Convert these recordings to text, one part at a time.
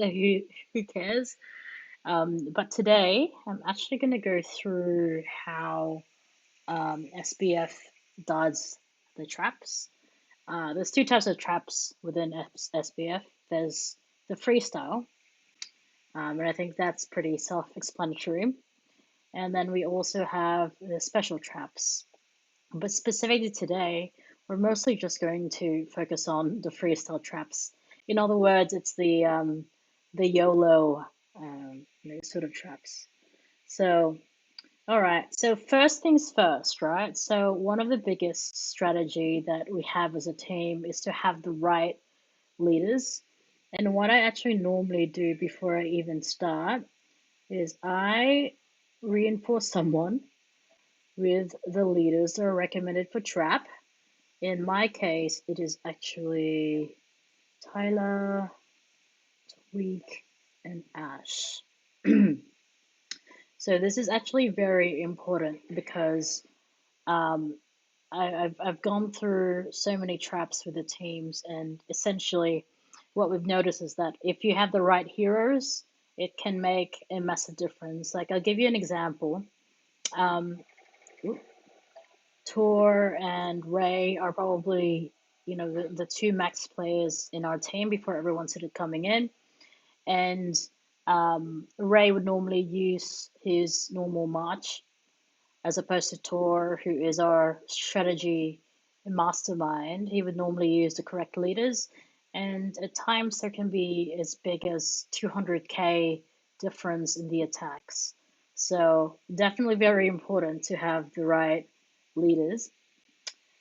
so who cares? But today I'm actually going to go through how SBF does the traps. There's two types of traps within SBF. There's the freestyle, and I think that's pretty self-explanatory. And then we also have the special traps. But specifically today, we're mostly just going to focus on the freestyle traps. In other words, it's the YOLO sort of traps. So, all right. So first things first, right? So one of the biggest strategy that we have as a team is to have the right leaders. And what I actually normally do before I even start is I reinforce someone with the leaders that are recommended for trap. In my case, it is actually Tyler, Tweak, and Ash. So this is actually very important because um, I've gone through so many traps with the teams, and essentially, what we've noticed is that if you have the right heroes, it can make a massive difference. Like I'll give you an example. Um, Tor and Ray are probably, the two max players in our team before everyone started coming in. And Ray would normally use his normal march as opposed to Tor, who is our strategy mastermind. He would normally use the correct leaders. And at times there can be as big as 200k difference in the attacks. So definitely very important to have the right leaders.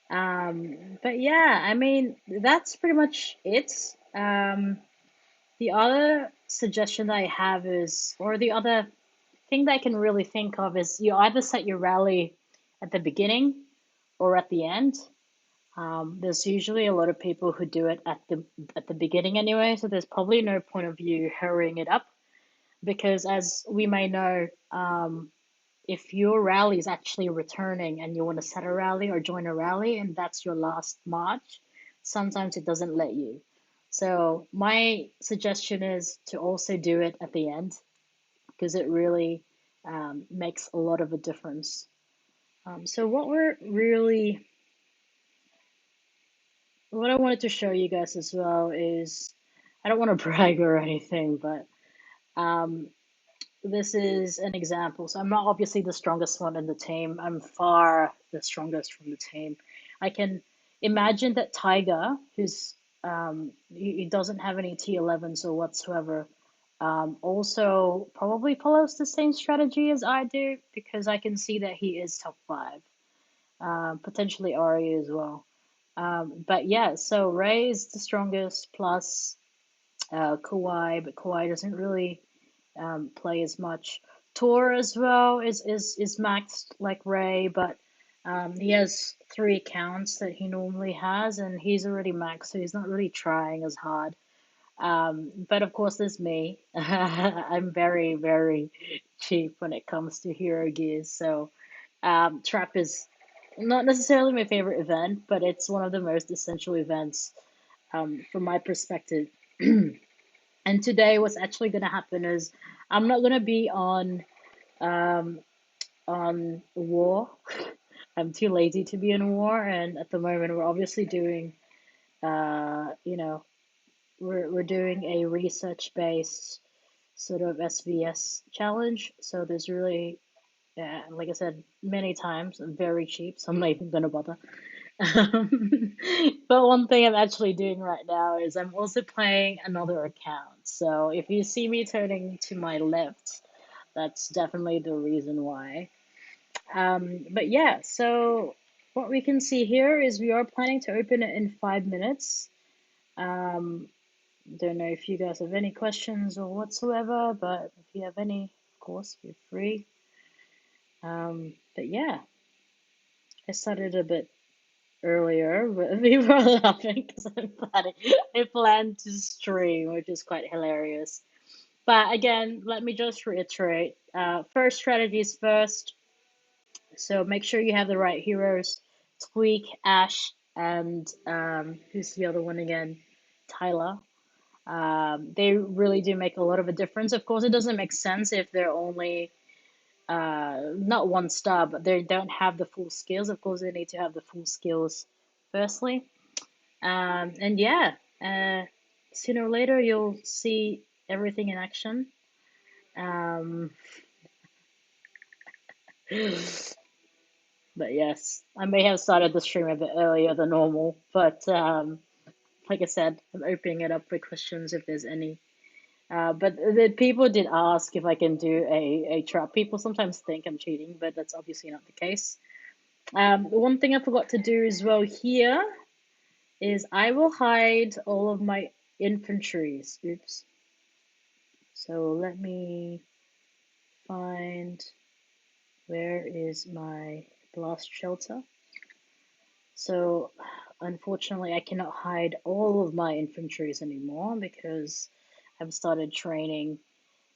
But yeah, I mean, that's pretty much it. The other suggestion that I have is, or the other thing that I can really think of is you either set your rally at the beginning or at the end. There's usually a lot of people who do it at the beginning anyway, so there's probably no point of you hurrying it up because as we may know, if your rally is actually returning and you want to set a rally or join a rally and that's your last march, sometimes it doesn't let you. So my suggestion is to also do it at the end because it really makes a lot of a difference. So what I wanted to show you guys as well is, I don't want to brag or anything, but um, this is an example. So I'm not obviously the strongest one in the team. I'm far the strongest from the team. I can imagine that Tiger, who's he doesn't have any T11s or whatsoever, also probably follows the same strategy as I do because I can see that he is top five, potentially Ari as well. But yeah, so Ray is the strongest plus Kawhi, but Kawhi doesn't really play as much. Tor as well is maxed like Ray, but he has three accounts that he normally has, and he's already maxed, so he's not really trying as hard. But of course, there's me. I'm very, very cheap when it comes to hero gears, so Trap is not necessarily my favorite event, but it's one of the most essential events from my perspective. And today, what's actually going to happen is I'm not going to be um, on war. I'm too lazy to be in war, and at the moment, we're obviously doing, uh, you know, we're doing a research based sort of SVS challenge. So there's really, like I said many times, very cheap. So I'm not even going to bother. Um, but one thing I'm actually doing right now is I'm also playing another account. So if you see me turning to my left, that's definitely the reason why. But yeah, so what we can see here is we are planning to open it in 5 minutes. Um, don't know if you guys have any questions or whatsoever, but if you have any, of course, feel free. But yeah, I started a bit earlier, but we were laughing because I planned to stream, which is quite hilarious. But again, let me just reiterate. First strategies first. So make sure you have the right heroes. Tweak, Ash, and who's the other one again? Tyler. They really do make a lot of a difference. Of course, it doesn't make sense if they're only not one star, but they don't have the full skills. Of course, they need to have the full skills firstly. And yeah, uh, sooner or later you'll see everything in action. Um, but yes, I may have started the stream a bit earlier than normal, but like I said, I'm opening it up for questions if there's any. But the people did ask if I can do a trap. People sometimes think I'm cheating, but that's obviously not the case. One thing I forgot to do as well here is I will hide all of my infantries. Oops. So let me find where is my blast shelter. So unfortunately, I cannot hide all of my infantries anymore because I've started training,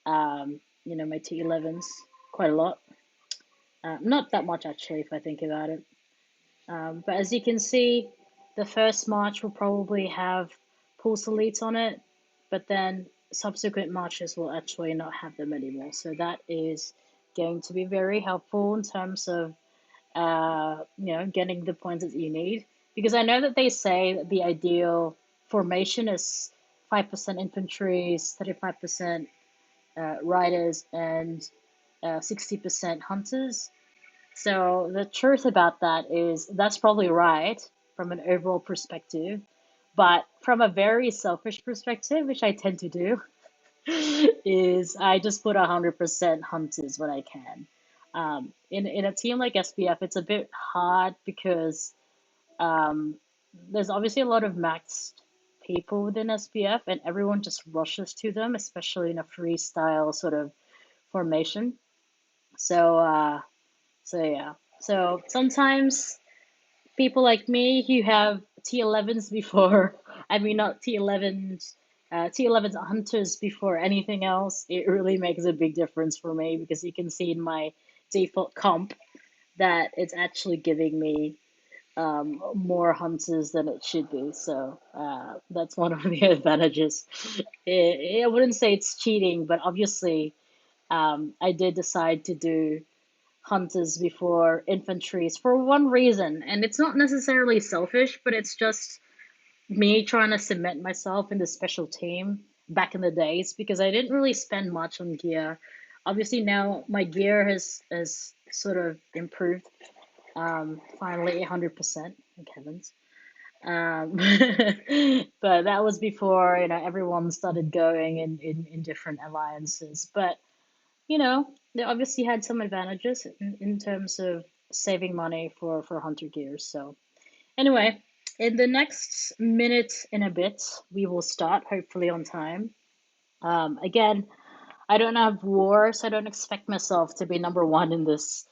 my T11s quite a lot. Not that much actually, if I think about it. But as you can see, the first march will probably have pulse elites on it, but then subsequent marches will actually not have them anymore. So that is going to be very helpful in terms of getting the points that you need. Because I know that they say that the ideal formation is 5% infantry, 35% riders, and 60% hunters. So the truth about that is that's probably right from an overall perspective, but from a very selfish perspective, which I tend to do, is I just put 100% hunters when I can. In a team like SBF, it's a bit hard because um, there's obviously a lot of maxed people within SBF, and everyone just rushes to them, especially in a freestyle sort of formation. So, so yeah. So sometimes people like me who have T11s before, I mean, not T11s, T11s hunters before anything else, it really makes a big difference for me because you can see in my default comp that it's actually giving me more hunters than it should be. So that's one of the advantages. I wouldn't say it's cheating, but obviously I did decide to do hunters before infantries for one reason, and it's not necessarily selfish, but it's just me trying to cement myself in the special team back in the days because I didn't really spend much on gear. Obviously now my gear has sort of improved. Finally 100%, thank heavens. Um, but that was before everyone started going in different alliances. But they obviously had some advantages in terms of saving money for hunter gears. So anyway, in the next minute and a bit, we will start, hopefully on time. Again, I don't have war, so I don't expect myself to be number one in this.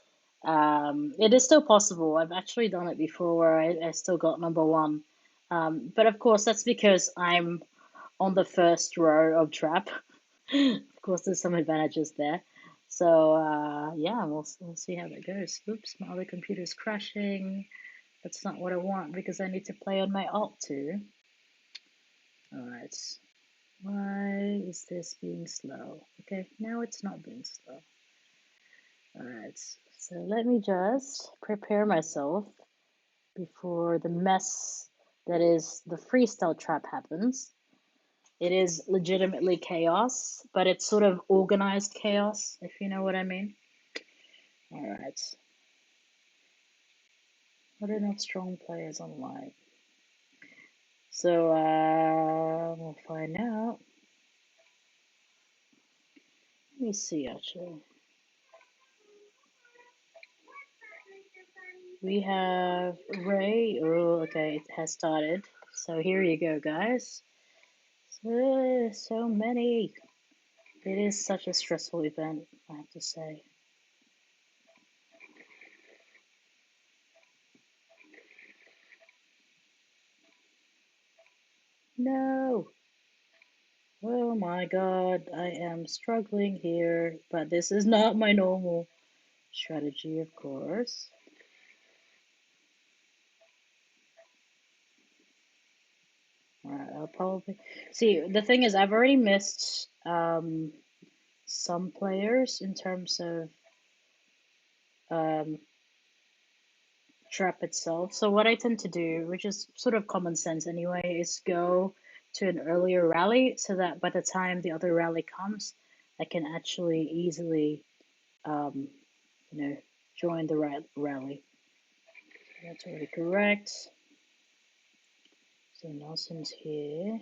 It is still possible. I've actually done it before where I still got number one. But of course, that's because I'm on the first row of trap. Of course, there's some advantages there. So yeah, we'll see how that goes. Oops, my other computer's crashing. That's not what I want because I need to play on my alt too. All right. Why is this being slow? Okay, now it's not being slow. All right. So let me just prepare myself before the mess that is the freestyle trap happens. It is legitimately chaos, but it's sort of organized chaos, if you know what I mean. All right. Not enough strong players online. So we'll find out. Let me see actually. We have Ray. Oh, okay, it has started. So here you go, guys. So many. It is such a stressful event, I have to say. No. Oh my god, I am struggling here, but this is not my normal strategy, of course. Alright, I'll probably see. The thing is, I've already missed some players in terms of um, trap itself. So what I tend to do, which is sort of common sense anyway, is go to an earlier rally so that by the time the other rally comes, I can actually easily, um, you know, join the right rally. That's already correct. So Nelson's here.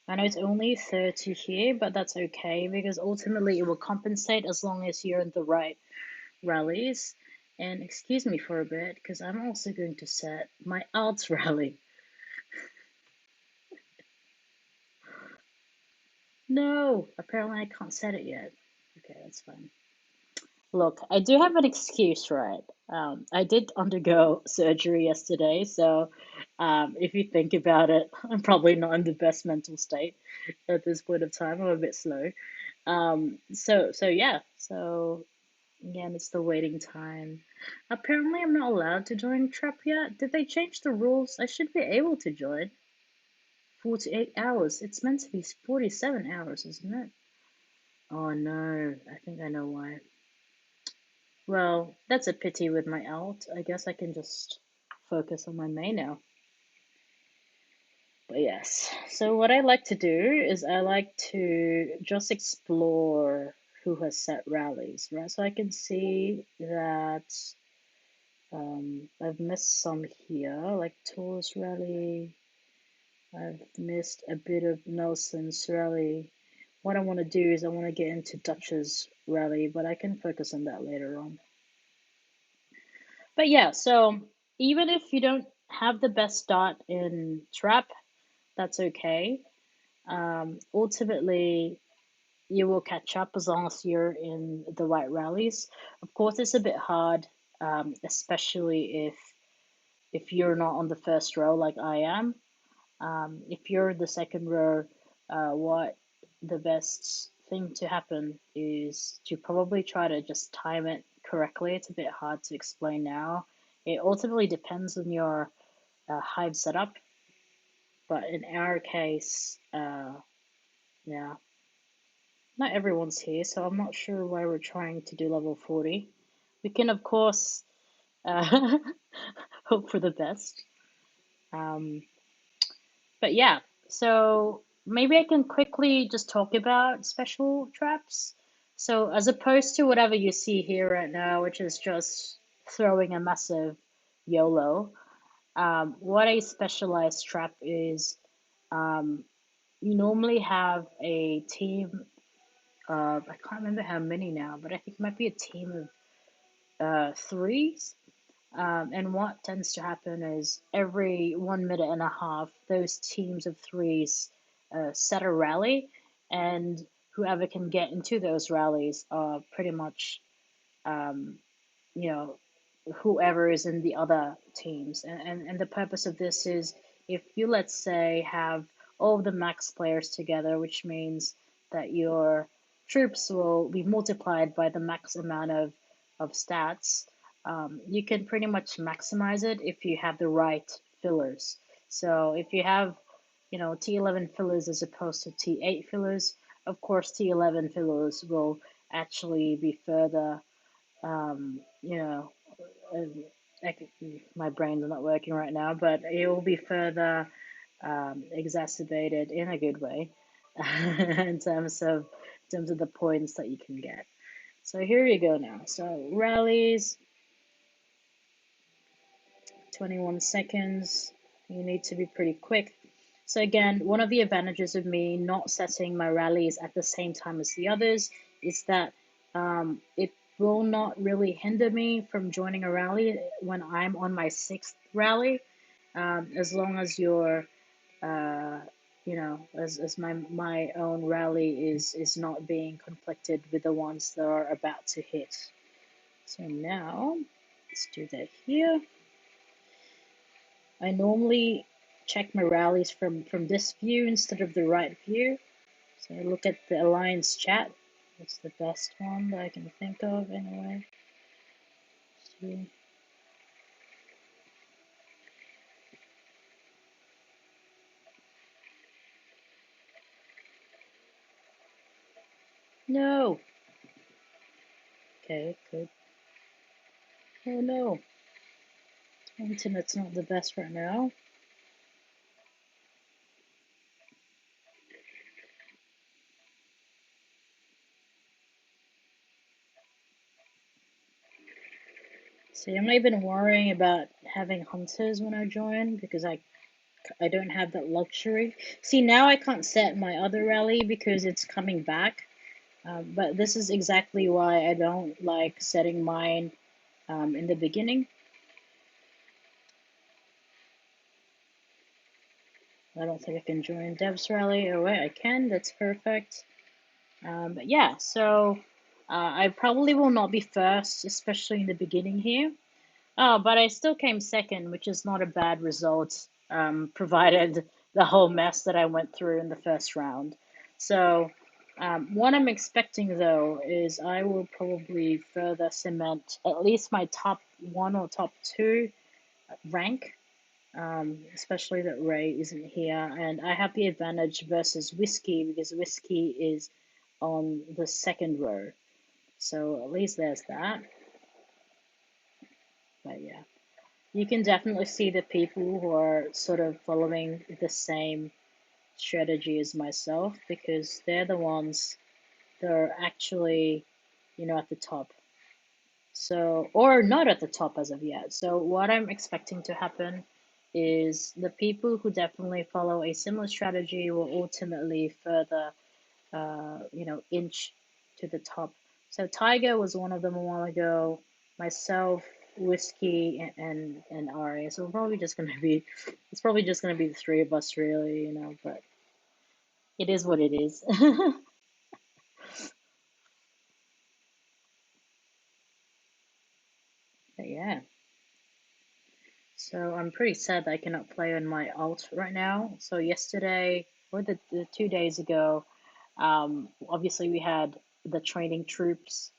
I know it's only 30 here, but that's okay because ultimately it will compensate as long as you're in the right rallies. And excuse me for a bit because I'm also going to set my alts rally. No, apparently I can't set it yet. Okay, that's fine. Look, I do have an excuse, right? I did undergo surgery yesterday, so if you think about it, I'm probably not in the best mental state at this point of time. I'm a bit slow. So yeah, so again, it's the waiting time. Apparently, I'm not allowed to join Trap yet. Did they change the rules? I should be able to join. 48 hours. It's meant to be 47 hours, isn't it? Oh no, I think I know why. Well, that's a pity with my alt. I guess I can just focus on my main now. But yes, so what I like to do is I like to just explore who has set rallies, right? So I can see that I've missed some here, like Tor's rally. I've missed a bit of Nelson's rally. What I want to do is I want to get into Dutch's rally, but I can focus on that later on. But yeah, so even if you don't have the best start in trap, that's okay. Ultimately, you will catch up as long as you're in the right rallies. Of course, it's a bit hard, especially if you're not on the first row like I am. If you're the second row, what the best thing to happen is to probably try to just time it correctly. It's a bit hard to explain now. It ultimately depends on your hive setup, but in our case, yeah, not everyone's here, so I'm not sure why we're trying to do level 40. We can, of course, uh, hope for the best. Um, But yeah, so maybe I can quickly just talk about special traps. So as opposed to whatever you see here right now, which is just throwing a massive YOLO, what a specialized trap is, um, you normally have a team of, I can't remember how many now, but I think it might be a team of threes. And what tends to happen is every 1 minute and a half, those teams of threes set a rally, and whoever can get into those rallies are pretty much, um, you know, whoever is in the other teams. And the purpose of this is if you, let's say, have all of the max players together, which means that your troops will be multiplied by the max amount of stats, you can pretty much maximize it if you have the right fillers. So if you have, T11 fillers as opposed to T8 fillers, of course, T11 fillers will actually be further, um, you know, my brain's not working right now, but it will be further exacerbated in a good way in terms of the points that you can get. So here you go now. So rallies, 21 seconds. You need to be pretty quick. So again, one of the advantages of me not setting my rallies at the same time as the others is that it will not really hinder me from joining a rally when I'm on my sixth rally, as long as you're, as my own rally is not being conflicted with the ones that are about to hit. So now, let's do that here. I normally check my rallies from this view instead of the right view. So I look at the Alliance chat. That's the best one that I can think of anyway. So, No. Okay, good. Oh no. Internet's not the best right now. See, I'm not even worrying about having hunters when I join because I don't have that luxury. See, now I can't set my other rally because it's coming back. But this is exactly why I don't like setting mine in the beginning. I don't think I can join Dev's rally. Oh wait, I can. That's perfect. But yeah, so I probably will not be first, especially in the beginning here. Oh, but I still came second, which is not a bad result, provided the whole mess that I went through in the first round. So, what I'm expecting though is I will probably further cement at least my top one or top two rank, especially that Ray isn't here. And I have the advantage versus Whiskey because Whiskey is on the second row. So, at least there's that. But yeah. You can definitely see the people who are sort of following the same strategy as myself because they're the ones that are actually, at the top. So, or not at the top as of yet. So, what I'm expecting to happen is the people who definitely follow a similar strategy will ultimately further, inch to the top. So Tiger was one of them a while ago. Myself, Whiskey, and Ari. So we're probably just gonna be, it's probably just gonna be the three of us, really, But it is what it is. But yeah. So I'm pretty sad that I cannot play on my alt right now. So yesterday or the 2 days ago, obviously we had the training troops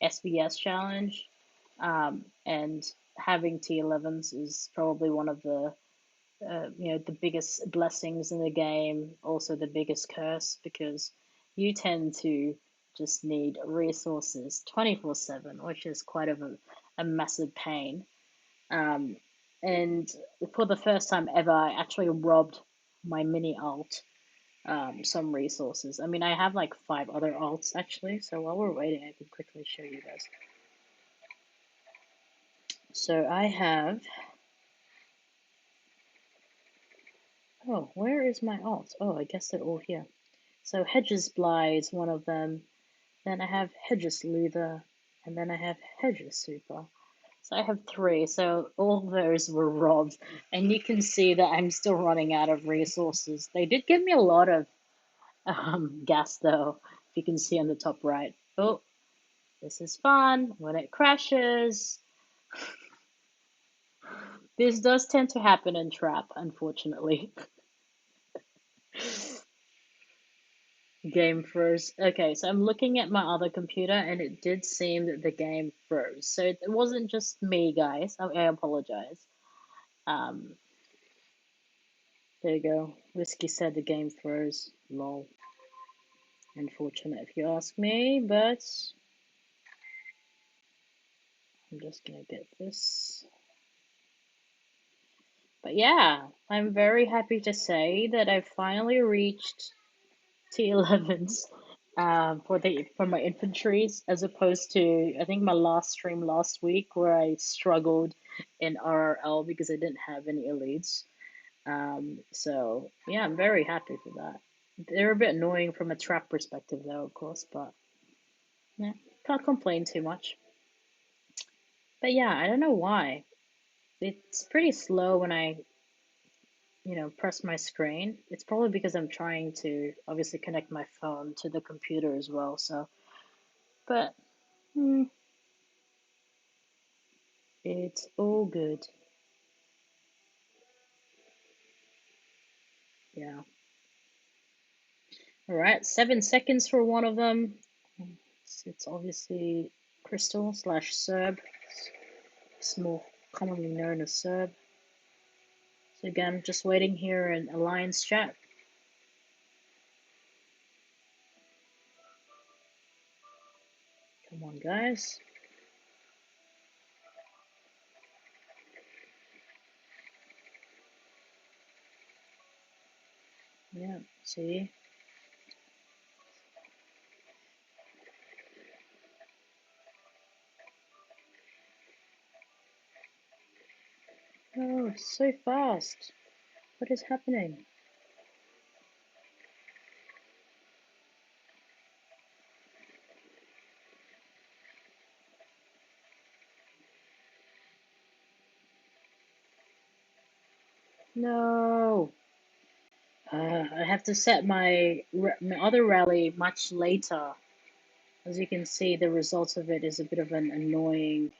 SBS challenge, and having T11s is probably one of the biggest blessings in the game, also the biggest curse because you tend to just need resources 24/7, which is quite of a massive pain. Um, and for the first time ever, I actually robbed my mini alt some resources. I mean, I have like five other alts actually, so while we're waiting, I can quickly show you guys. So I have. Oh, where is my alt? Oh, I guess they're all here. So Hedges Bly is one of them. Then I have Hedges Luther, and then I have Hedges Super. So I have three. So all those were robbed, and you can see that I'm still running out of resources. They did give me a lot of gas though, if you can see on the top right. Oh, this is fun. When it crashes, this does tend to happen in Trap, unfortunately. Game froze. Okay, so I'm looking at my other computer and it did seem that the game froze. So it wasn't just me, guys. I apologize. Um, there you go. Whiskey said the game froze. Lol. Unfortunate if you ask me, but I'm just gonna get this. But yeah, I'm very happy to say that I finally reached T11s for my infantries as opposed to I think my last stream last week where I struggled in RRL because I didn't have any elites. So yeah, I'm very happy for that. They're a bit annoying from a trap perspective though, of course, but yeah, can't complain too much. But yeah, I don't know why. It's pretty slow when I press my screen. It's probably because I'm trying to obviously connect my phone to the computer as well. So, but it's all good. Yeah. All right. 7 seconds for one of them. It's obviously Crystal slash Serb. It's more commonly known as Serb. So again, just waiting here in Alliance chat. Come on, guys. Yeah, see? Oh, so fast. What is happening? No. I have to set my other rally much later. As you can see, the results of it is a bit of an annoying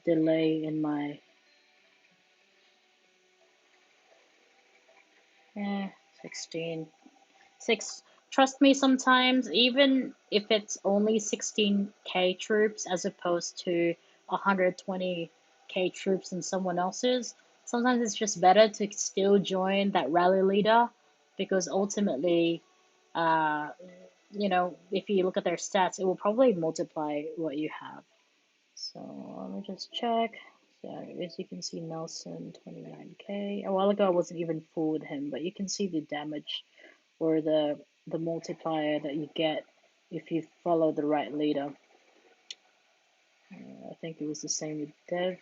delay in my 16. Trust me, sometimes, even if it's only 16K troops as opposed to 120K troops in someone else's, sometimes it's just better to still join that rally leader because ultimately, uh, if you look at their stats, it will probably multiply what you have. So let me just check. So as you can see, Nelson 29K. A while ago, I wasn't even full with him, but you can see the damage or the multiplier that you get if you follow the right leader. I think it was the same with Dev.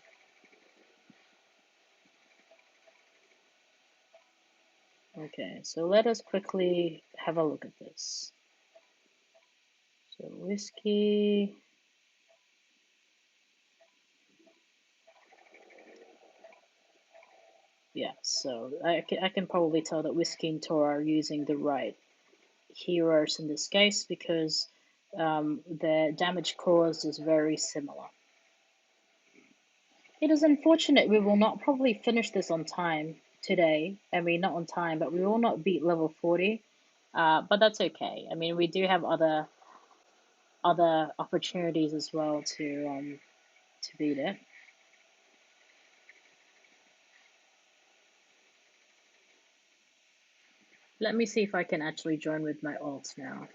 Okay, so let us quickly have a look at this. So whiskey. Yeah, so I can probably tell that whiskey and Tor are using the right heroes in this case because the damage caused is very similar. It is unfortunate we will not probably finish this on time today. I mean, not on time, but we will not beat level 40. But that's okay. I mean, we do have other opportunities as well to beat it. Let me see if I can actually join with my ult now.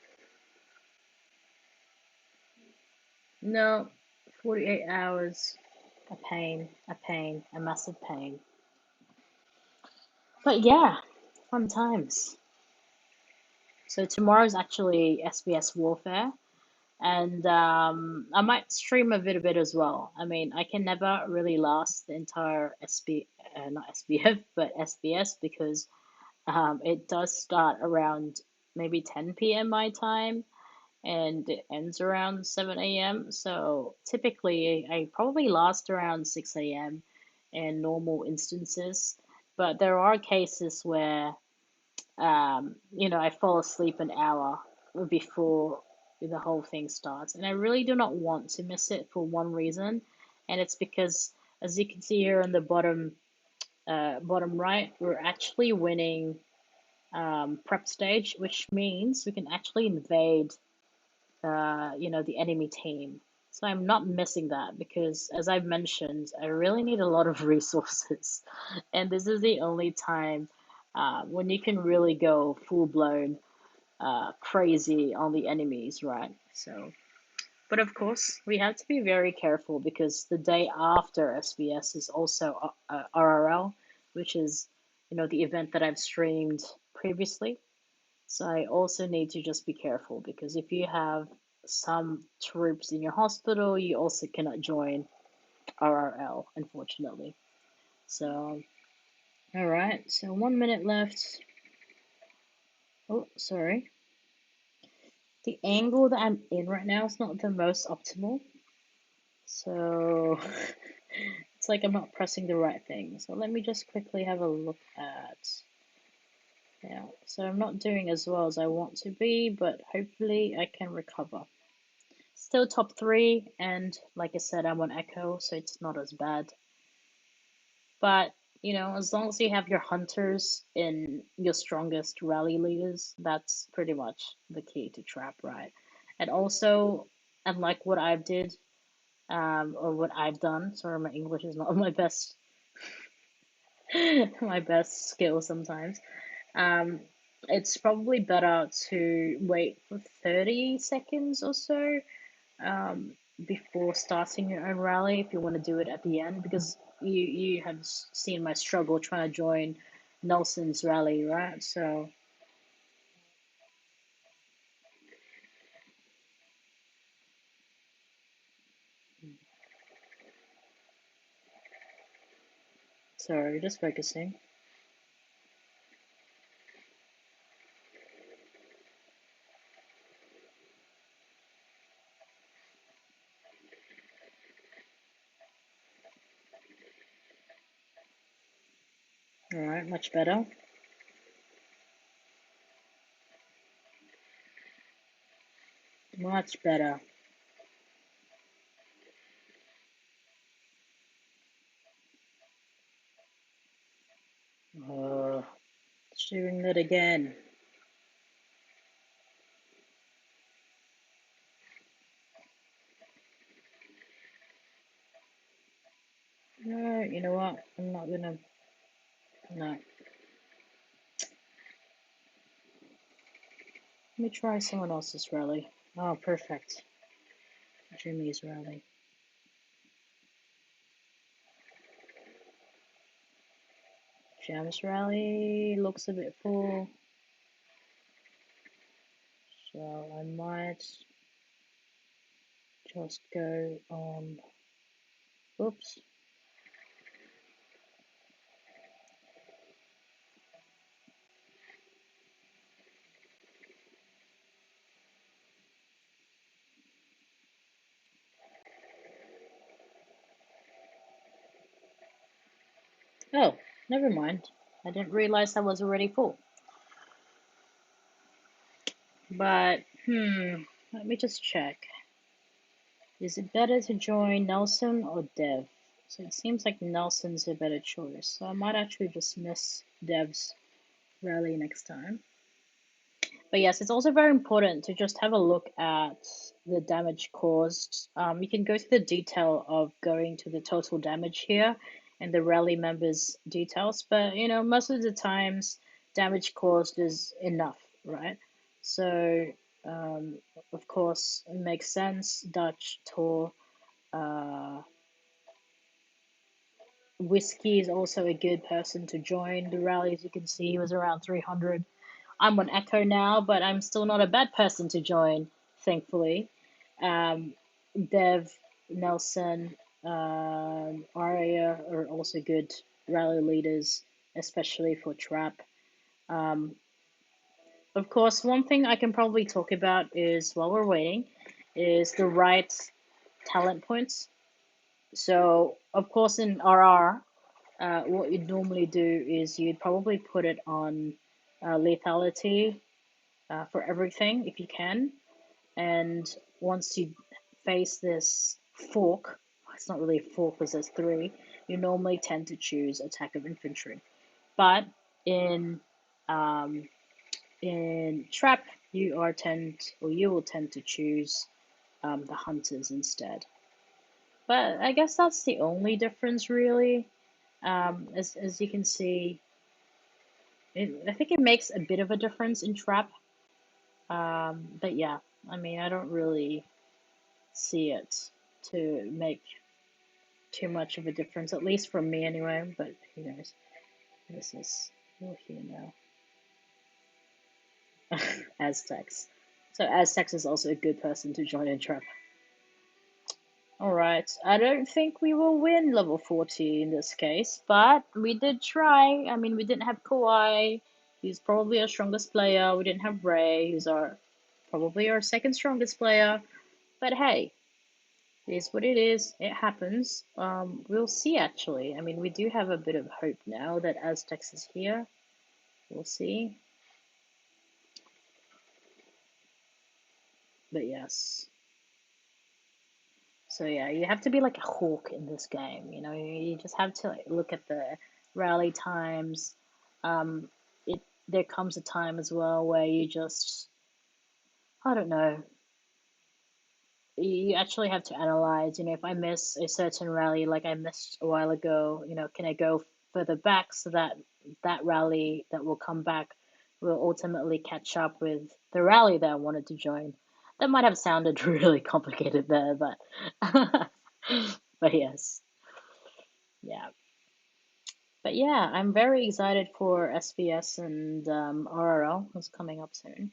No, 48 hours. A pain, a massive pain. But yeah, fun times. So tomorrow's actually SBS Warfare, and I might stream a bit as well. I mean, I can never really last the entire not SBF, but SBS because it does start around maybe 10 p.m. my time, and it ends around 7 a.m. So typically, I probably last around 6 a.m. in normal instances, but there are cases where I fall asleep an hour before the whole thing starts. And I really do not want to miss it for one reason, and it's because, as you can see here on the bottom right, we're actually winning prep stage, which means we can actually invade, the enemy team. So I'm not missing that because, as I've mentioned, I really need a lot of resources, and this is the only time when you can really go full blown crazy on the enemies, right? So, but of course, we have to be very careful because the day after SBS is also RRL, which is, the event that I've streamed previously. So I also need to just be careful because if you have some troops in your hospital, you also cannot join RRL, unfortunately. So, all right, so 1 minute left. Oh, sorry. The angle that I'm in right now is not the most optimal. So it's like I'm not pressing the right thing. So let me just quickly have a look at. Yeah, so I'm not doing as well as I want to be, but hopefully I can recover. Still top three, and like I said, I'm on Echo, so it's not as bad. But, as long as you have your hunters in your strongest rally leaders, that's pretty much the key to trap, right? And also, unlike what I did, or what I've done, sorry, my English is not my best, my best skill sometimes. Um, it's probably better to wait for 30 seconds or so, before starting your own rally if you want to do it at the end because you have seen my struggle trying to join Nelson's rally, right? So sorry, just focusing. All right, much better. Much better. Oh, doing that again. No, you know what? I'm not gonna. No. Let me try someone else's rally. Oh, perfect. Jimmy's rally. Jam's rally looks a bit full, so I might just go on. Oops. Oh, never mind. I didn't realize I was already full. But, let me just check. Is it better to join Nelson or Dev? So it seems like Nelson's a better choice. So I might actually just miss Dev's rally next time. But yes, it's also very important to just have a look at the damage caused. You can go to the detail of going to the total damage here and the rally members details, but most of the times damage caused is enough, right? So of course it makes sense. Dutch tour, uh, Whiskey is also a good person to join the rally. As you can see, he was around 300. I'm on Echo now, but I'm still not a bad person to join, thankfully. Um, Dev, Nelson, Arya are also good rally leaders, especially for trap. Um, of course, one thing I can probably talk about is while we're waiting, is the right talent points. So, of course, in RR, what you'd normally do is you'd probably put it on lethality for everything if you can. And once you face this fork, it's not really a fork because there's three, you normally tend to choose attack of infantry. But in um, in trap, you will tend to choose the hunters instead. But I guess that's the only difference really. As you can see, I think it makes a bit of a difference in trap. But yeah, I mean, I don't really see it to make too much of a difference, at least from me anyway. But who knows? This is we're here now. Aztecs. So Aztecs is also a good person to join in trap. Alright, I don't think we will win level 40 in this case, but we did try. I mean, we didn't have Kawhi, he's probably our strongest player. We didn't have Ray, who's probably our second strongest player. But hey, it is what it is. It happens. We'll see actually. I mean, we do have a bit of hope now that Aztecs is here. We'll see. But yes. So yeah, you have to be like a hawk in this game. You just have to look at the rally times. Um, it there comes a time as well where you just I don't know. You actually have to analyze. If I miss a certain rally, like I missed a while ago, can I go further back so that that rally that will come back will ultimately catch up with the rally that I wanted to join. That might have sounded really complicated there, but but yes, yeah. But yeah, I'm very excited for SBS and RRL that's coming up soon.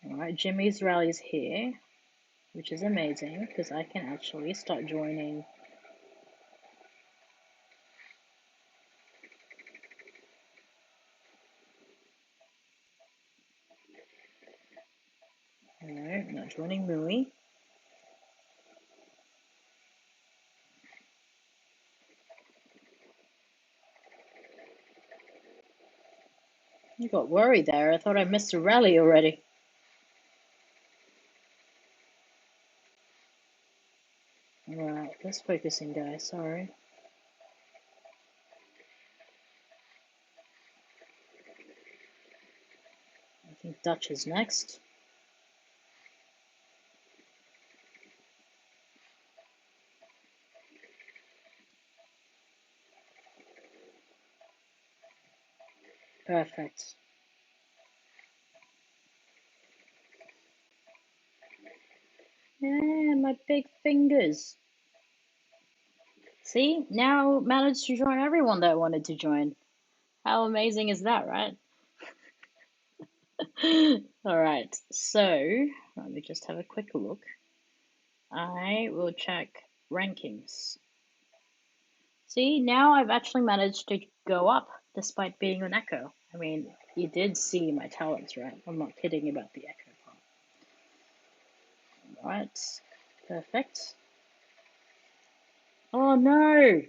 All right, Jimmy's rally is here, which is amazing because I can actually start joining. All right, I'm not joining Mui. I got worried there. I thought I missed a rally already. Alright, let's focus in, guys. Sorry. I think Dutch is next. Perfect. Yeah, my big fingers. See, now managed to join everyone that wanted to join. How amazing is that, right? Alright, so let me just have a quick look. I will check rankings. See, now I've actually managed to go up despite being an echo. I mean, you did see my talents, right? I'm not kidding about the echo part. Right, perfect. Oh no!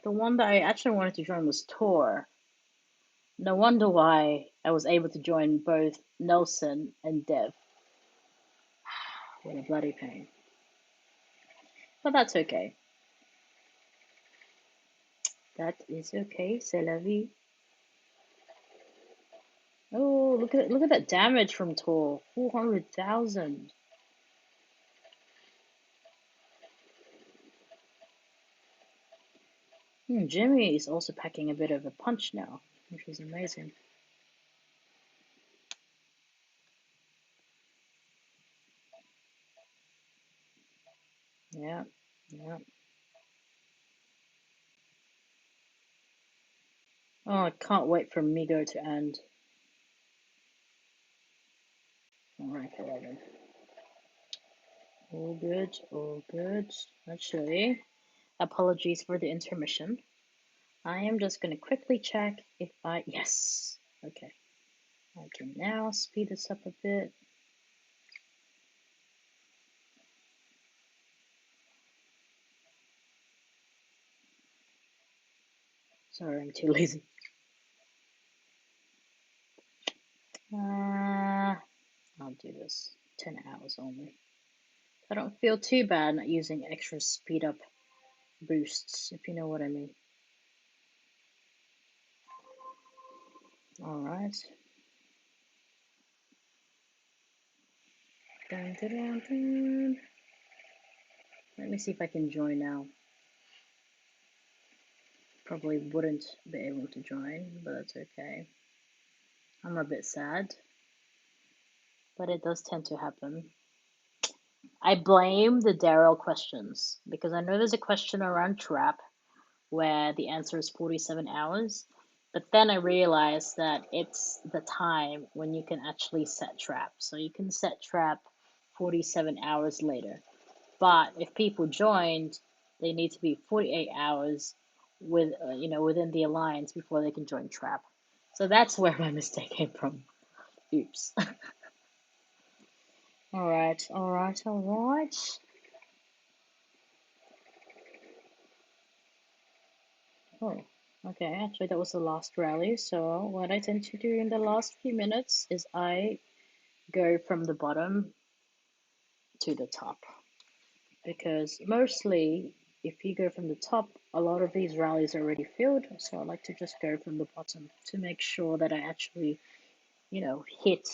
The one that I actually wanted to join was Tor. No wonder why I was able to join both Nelson and Dev. What a bloody pain. But that's okay. That is okay, c'est la vie. Oh, look at that damage from Tor. 400,000. Jimmy is also packing a bit of a punch now, which is amazing. Yeah, yeah. Oh, I can't wait for Migo to end. Rank 11. All good, all good. Actually, apologies for the intermission. I am just going to quickly check if I... Yes! Okay. I can now speed this up a bit. Sorry, I'm too lazy. I'll do this 10 hours only. I don't feel too bad not using extra speed up boosts, if you know what I mean. Alright. Dun, dun, dun, dun. Let me see if I can join now. Probably wouldn't be able to join, but that's okay. I'm a bit sad, but it does tend to happen. I blame the Daryl questions because I know there's a question around trap where the answer is 47 hours, but then I realized that it's the time when you can actually set trap. So you can set trap 47 hours later. But if people joined, they need to be 48 hours with within the alliance before they can join trap. So that's where my mistake came from. Oops. All right, all right, all right. Oh, okay. Actually, that was the last rally. So what I tend to do in the last few minutes is I go from the bottom to the top because mostly if you go from the top, a lot of these rallies are already filled. So I like to just go from the bottom to make sure that I actually, hit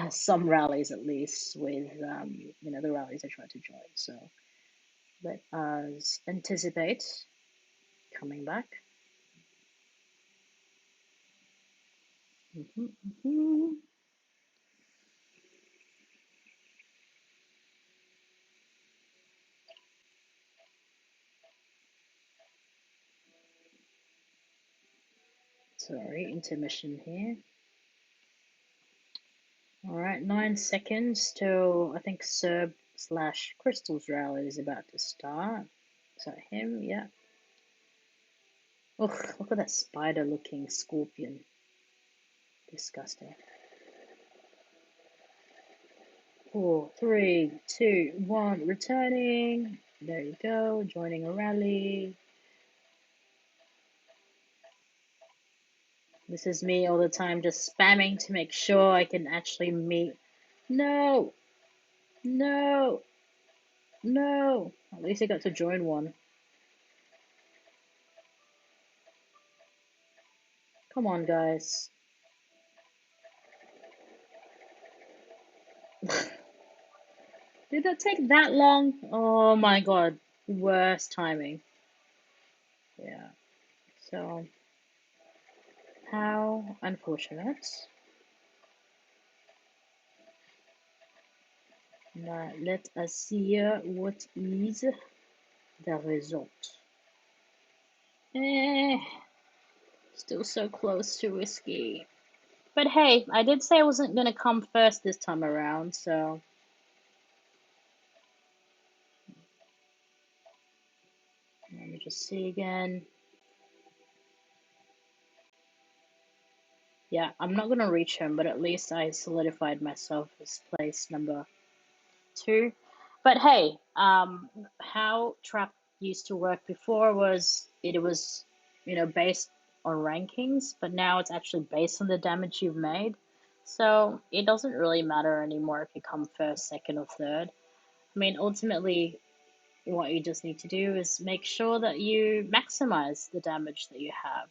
some rallies at least with, the rallies I try to join. So let us anticipate coming back. Sorry, intermission here. All right, 9 seconds till I think Serb slash Crystal's rally is about to start. Is that him? Yeah. Ugh, look at that spider looking scorpion. Disgusting. 4, 3, 2, 1, returning. There you go, joining a rally. This is me all the time, just spamming to make sure I can actually meet. No, no, no. At least I got to join one. Come on, guys. Did that take that long? Oh my god. Worst timing. Yeah. So, how unfortunate. Now, let us see what is the result. Still so close to whiskey. But hey, I did say I wasn't gonna come first this time around, so let me just see again. Yeah, I'm not gonna reach him, but at least I solidified myself as place number 2. But hey, how trap used to work before was it was, based on rankings, but now it's actually based on the damage you've made. So it doesn't really matter anymore if you come first, second, or third. I mean, ultimately, what you just need to do is make sure that you maximize the damage that you have.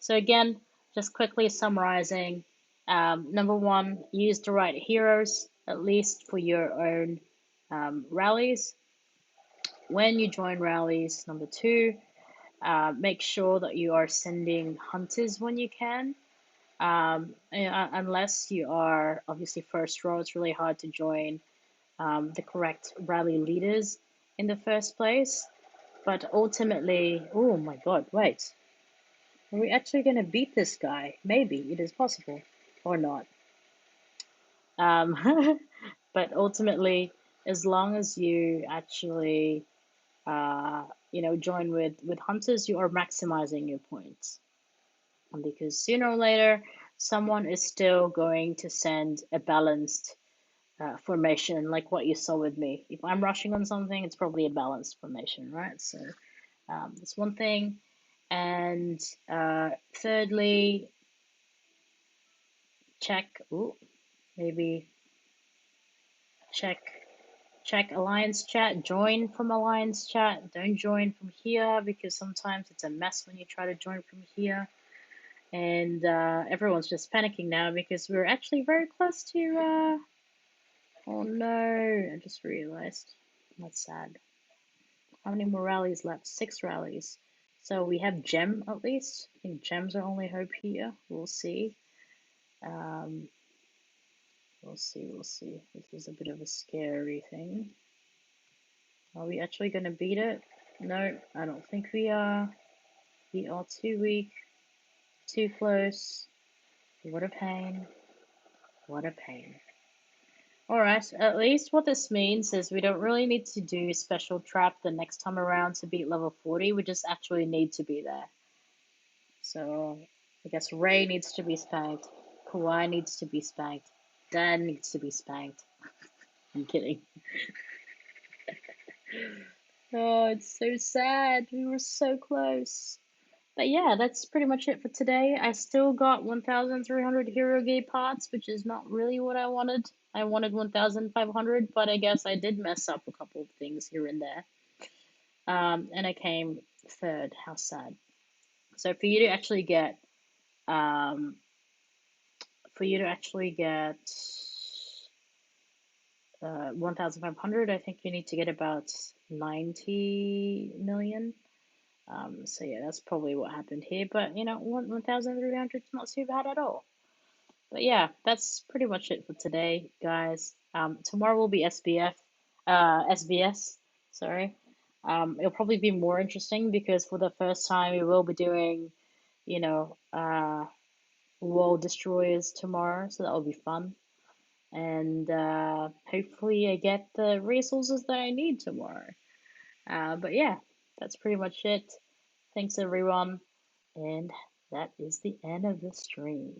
So again, just quickly summarizing, number 1, use the right heroes, at least for your own rallies. When you join rallies, number 2, make sure that you are sending hunters when you can. Unless you are obviously first row, it's really hard to join the correct rally leaders in the first place. But ultimately, oh my god, wait. Are we actually going to beat this guy? Maybe it is possible, or not. But ultimately, as long as you actually, join with hunters, you are maximizing your points. Because sooner or later, someone is still going to send a balanced formation, like what you saw with me. If I'm rushing on something, it's probably a balanced formation, right? So that's one thing. And thirdly, check. Ooh, maybe check alliance chat. Join from alliance chat. Don't join from here because sometimes it's a mess when you try to join from here. And everyone's just panicking now because we're actually very close to. Oh no! I just realized. That's sad. How many more rallies left? 6 rallies. So we have gem at least. I think gems are only hope here. We'll see. Um, we'll see. We'll see. This is a bit of a scary thing. Are we actually going to beat it? No, I don't think we are. We are too weak. Too close. What a pain. What a pain. Alright, at least what this means is we don't really need to do special trap the next time around to beat level 40. We just actually need to be there. So I guess Ray needs to be spanked. Kawhi needs to be spanked. Dan needs to be spanked. I'm kidding. Oh, it's so sad. We were so close. But yeah, that's pretty much it for today. I still got 1,300 hero gate parts, which is not really what I wanted. I wanted 1,500, but I guess I did mess up a couple of things here and there. And I came third. How sad. So for you to actually get um, 1,500, I think you need to get about 90 million. So yeah, that's probably what happened here. But 1,300 is not too bad at all. But yeah, that's pretty much it for today, guys. Tomorrow will be SBS, sorry. It'll probably be more interesting because for the first time we will be doing, you know, world destroyers tomorrow, so that will be fun. And hopefully I get the resources that I need tomorrow. But yeah, that's pretty much it. Thanks everyone, and that is the end of the stream.